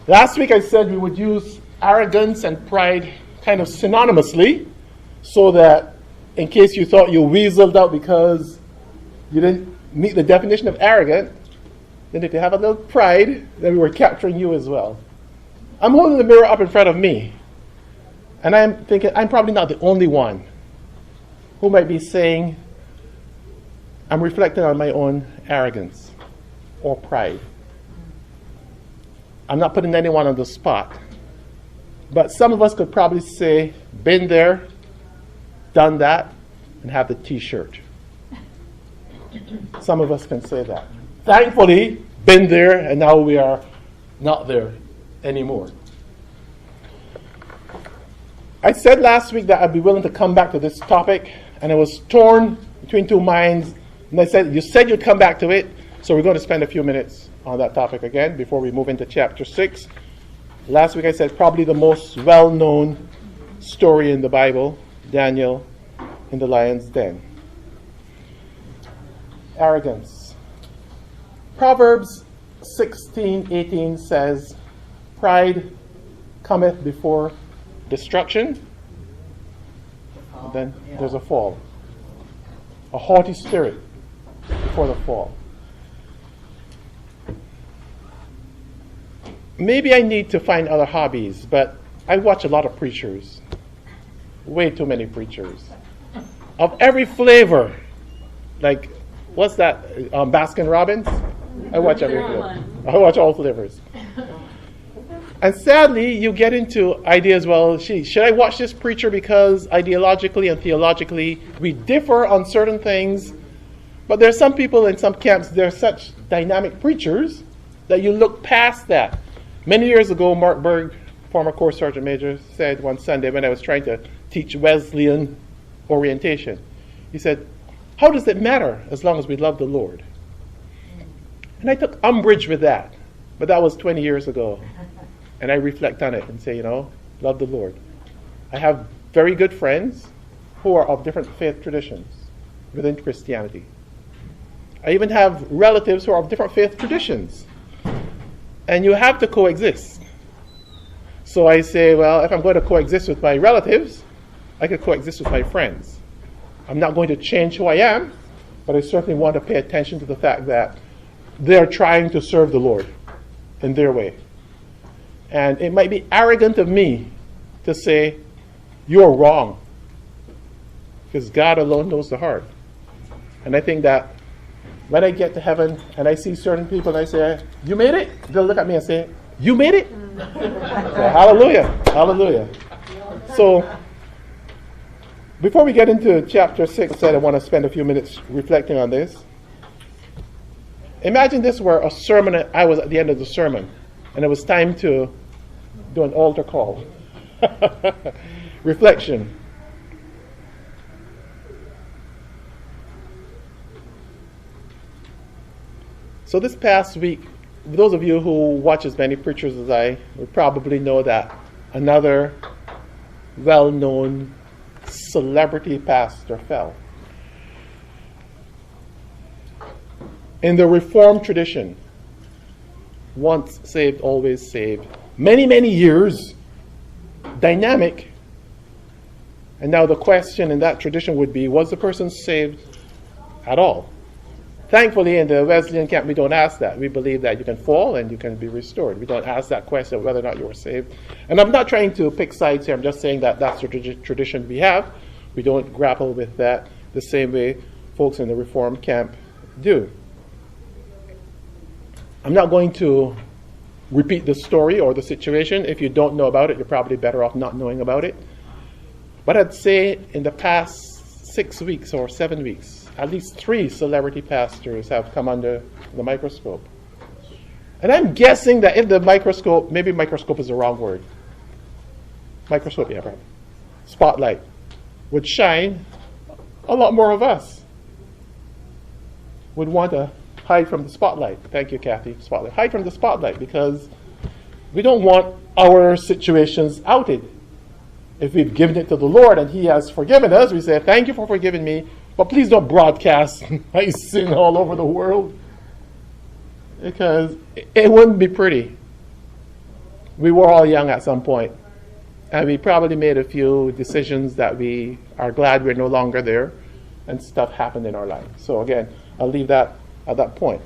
Last week I said we would use arrogance and pride kind of synonymously, so that in case you thought you weaseled out because you didn't meet the definition of arrogant, then if you have a little pride, then we were capturing you as well. I'm holding the mirror up in front of me, and I'm thinking I'm probably not the only one who might be saying I'm reflecting on my own arrogance or pride. I'm not putting anyone on the spot, but some of us could probably say, been there, done that, and have the t-shirt. Some of us can say that. Thankfully, been there, and now we are not there anymore. I said last week that I'd be willing to come back to this topic, and I was torn between two minds. And I said, you said you'd come back to it, so we're going to spend a few minutes on that topic again before we move into chapter 6. Last week I said probably the most well-known story in the Bible, Daniel in the lion's den. Arrogance. Proverbs 16:18 says, pride cometh before destruction, and then there's a fall. A haughty spirit before the fall. Maybe I need to find other hobbies, but I watch a lot of preachers. Way too many preachers. Of every flavor. Like, what's that? Baskin Robbins? I watch every flavor. I watch all flavors. And sadly, you get into ideas, well, should I watch this preacher because ideologically and theologically we differ on certain things? But there are some people in some camps, they're such dynamic preachers that you look past that. Many years ago, Mark Berg, former Corps Sergeant Major, said one Sunday when I was trying to teach Wesleyan orientation, he said, how does it matter as long as we love the Lord? And I took umbrage with that, but that was 20 years ago. And I reflect on it and say, love the Lord. I have very good friends who are of different faith traditions within Christianity. I even have relatives who are of different faith traditions. And you have to coexist. So I say, well, if I'm going to coexist with my relatives, I could coexist with my friends. I'm not going to change who I am, but I certainly want to pay attention to the fact that they're trying to serve the Lord in their way. And it might be arrogant of me to say, you're wrong. Because God alone knows the heart. And I think that when I get to heaven and I see certain people and I say, you made it? They'll look at me and say, you made it? So, hallelujah. Hallelujah. So, before we get into chapter 6, I said I want to spend a few minutes reflecting on this. Imagine this were a sermon, I was at the end of the sermon, and it was time to do an altar call. Reflection. So this past week, those of you who watch as many preachers as I would probably know that another well-known celebrity pastor fell. In the Reformed tradition, once saved, always saved, many, many years, dynamic, and now the question in that tradition would be, was the person saved at all? Thankfully, in the Wesleyan camp, we don't ask that. We believe that you can fall and you can be restored. We don't ask that question of whether or not you were saved. And I'm not trying to pick sides here. I'm just saying that that's the tradition we have. We don't grapple with that the same way folks in the Reformed camp do. I'm not going to repeat the story or the situation. If you don't know about it, you're probably better off not knowing about it. But I'd say in the past 6 weeks or 7 weeks, at least 3 celebrity pastors have come under the microscope. And I'm guessing that if the microscope, maybe microscope is the wrong word. Microscope, yeah, right. Spotlight would shine, a lot more of us would want to hide from the spotlight. Thank you, Kathy. Spotlight. Hide from the spotlight because we don't want our situations outed. If we've given it to the Lord and He has forgiven us, we say, thank you for forgiving me, but please don't broadcast my sin all over the world because it wouldn't be pretty. We were all young at some point, and we probably made a few decisions that we are glad we're no longer there, and stuff happened in our life. So again, I'll leave that at that point.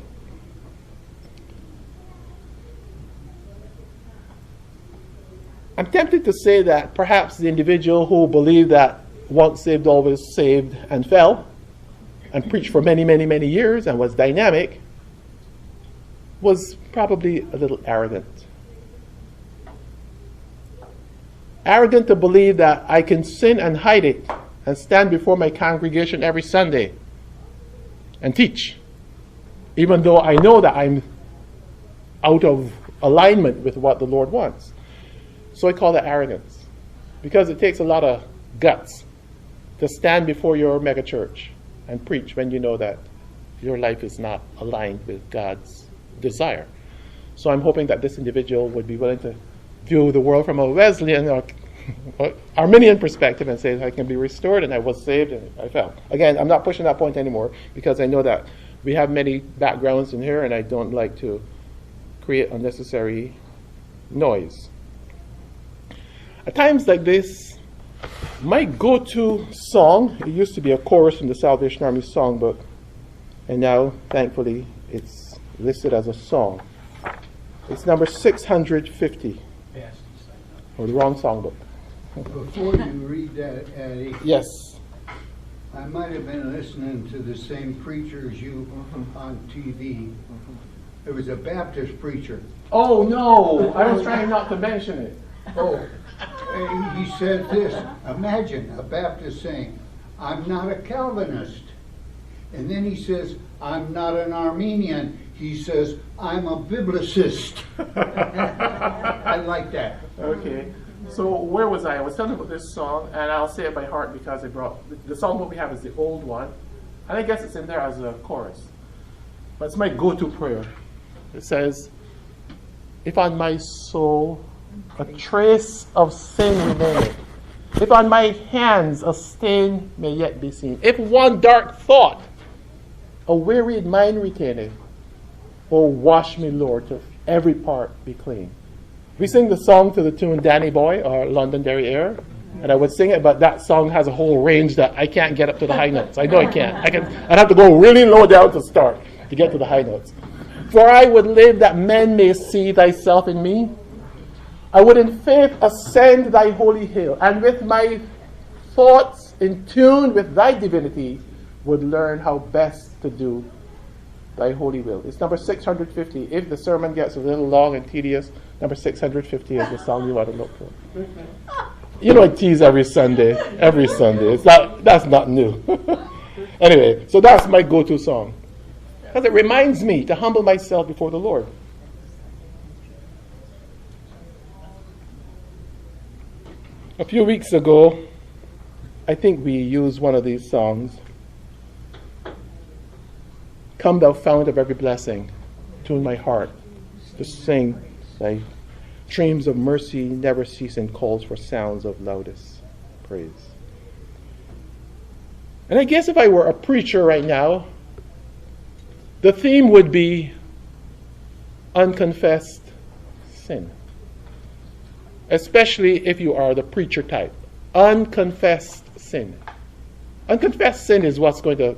I'm tempted to say that perhaps the individual who believed that once saved, always saved, and fell, and preached for many, many, many years, and was dynamic, was probably a little arrogant. Arrogant to believe that I can sin and hide it, and stand before my congregation every Sunday and teach, even though I know that I'm out of alignment with what the Lord wants. So I call that arrogance, because it takes a lot of guts to stand before your megachurch and preach when you know that your life is not aligned with God's desire. So I'm hoping that this individual would be willing to view the world from a Wesleyan or Arminian perspective and say, I can be restored, and I was saved, and I fell. Again, I'm not pushing that point anymore, because I know that we have many backgrounds in here, and I don't like to create unnecessary noise. At times like this, my go-to song, it used to be a chorus from the Salvation Army songbook, and now, thankfully, it's listed as a song. It's number 650. Or the wrong songbook. Before you read that, Eddie, Yes. I might have been listening to the same preacher as you on TV. It was a Baptist preacher. Oh, no. I was trying not to mention it. Oh, he said this. Imagine a Baptist saying, I'm not a Calvinist. And then he says, I'm not an Armenian. He says, I'm a biblicist. I like that. Okay. So where was I? I was telling about this song, and I'll say it by heart because I brought the songbook we have is the old one, and I guess it's in there as a chorus. But it's my go-to prayer. It says, if on my soul a trace of sin remaineth, if on my hands a stain may yet be seen, if one dark thought a wearied mind retaineth, oh, wash me, Lord, till every part be clean. We sing the song to the tune Danny Boy or Londonderry Air, and I would sing it, but that song has a whole range that I can't get up to the high notes. I know I can't. I'd have to go really low down to start to get to the high notes. For I would live that men may see thyself in me. I would in faith ascend thy holy hill, and with my thoughts in tune with thy divinity would learn how best to do thy holy will. It's number 650. If the sermon gets a little long and tedious, number 650 is the song you want to look for. You know, I tease every Sunday. That's not new. Anyway, so that's my go-to song, because it reminds me to humble myself before the Lord. A few weeks ago, I think we used one of these songs. Come thou fount of every blessing, tune my heart to sing thy streams of mercy never cease and calls for sounds of loudest praise. And I guess if I were a preacher right now, the theme would be unconfessed sin. Especially if you are the preacher type. Unconfessed sin. Unconfessed sin is what's going to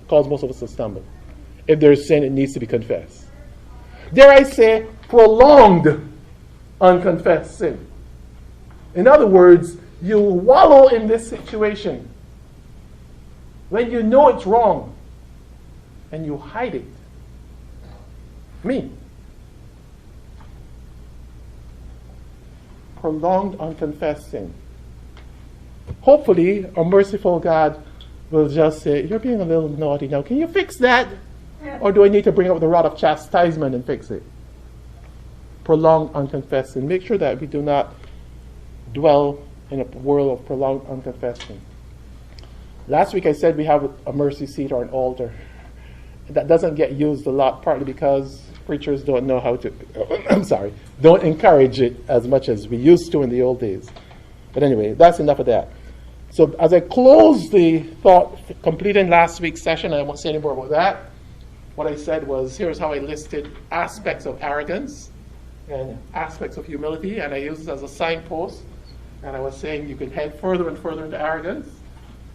cause most of us to stumble. If there's sin, it needs to be confessed. Dare I say, prolonged unconfessed sin. In other words, you wallow in this situation when you know it's wrong and you hide it. Me. Prolonged unconfessed sin. Hopefully, a merciful God will just say, you're being a little naughty now. Can you fix that? Or do I need to bring up the rod of chastisement and fix it? Prolonged unconfessed sin. Make sure that we do not dwell in a world of prolonged unconfessed sin. Last week I said we have a mercy seat or an altar. That doesn't get used a lot, partly because preachers don't know how to, don't encourage it as much as we used to in the old days. But anyway, that's enough of that. So as I close the thought completing last week's session, I won't say any more about that. What I said was, here's how I listed aspects of arrogance. and aspects of humility, and I used it as a signpost. And I was saying you could head further and further into arrogance,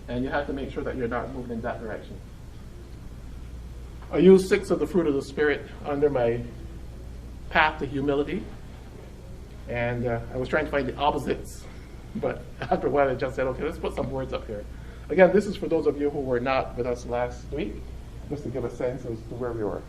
and you have to make sure that you're not moving in that direction. I used 6 of the fruit of the Spirit under my path to humility, and I was trying to find the opposites, but after a while I just said, okay, let's put some words up here. Again, this is for those of you who were not with us last week, just to give a sense as to where we were.